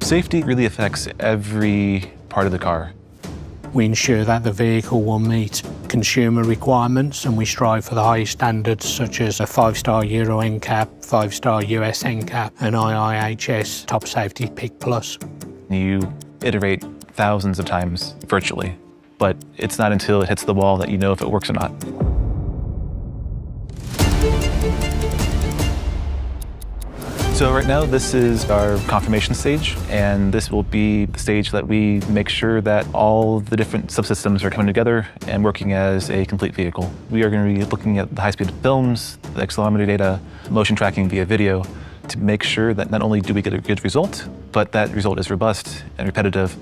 Safety really affects every part of the car. We ensure that the vehicle will meet consumer requirements, and we strive for the highest standards such as a 5-star Euro NCAP, 5-star US NCAP, and IIHS Top Safety Pick Plus. You iterate thousands of times virtually, but it's not until it hits the wall that you know if it works or not. So right now, this is our confirmation stage, and this will be the stage that we make sure that all the different subsystems are coming together and working as a complete vehicle. We are going to be looking at the high-speed films, the accelerometer data, motion tracking via video, to make sure that not only do we get a good result, but that result is robust and repetitive.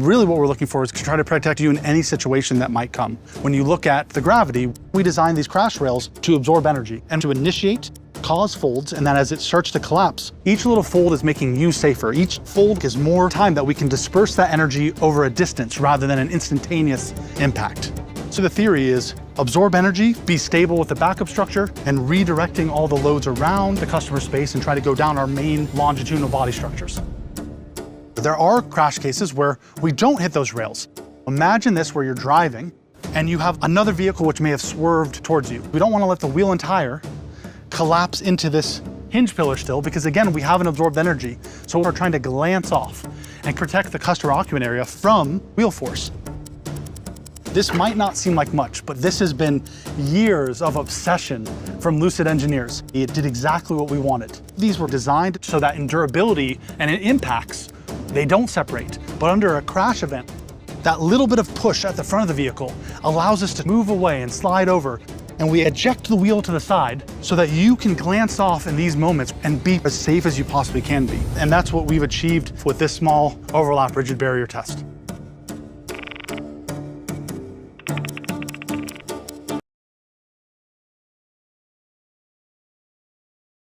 Really what we're looking for is to try to protect you in any situation that might come. When you look at the Gravity, we designed these crash rails to absorb energy and to initiate, cause folds, and then as it starts to collapse, each little fold is making you safer. Each fold gives more time that we can disperse that energy over a distance rather than an instantaneous impact. So the theory is absorb energy, be stable with the backup structure, and redirecting all the loads around the customer space and try to go down our main longitudinal body structures. There are crash cases where we don't hit those rails. Imagine this where you're driving and you have another vehicle which may have swerved towards you. We don't want to let the wheel and tire collapse into this hinge pillar still, because again, we haven't absorbed energy. So we're trying to glance off and protect the customer occupant area from wheel force. This might not seem like much, but this has been years of obsession from Lucid engineers. It did exactly what we wanted. These were designed so that in durability and in impacts, they don't separate. But under a crash event, that little bit of push at the front of the vehicle allows us to move away and slide over. And we eject the wheel to the side so that you can glance off in these moments and be as safe as you possibly can be. And that's what we've achieved with this small overlap rigid barrier test.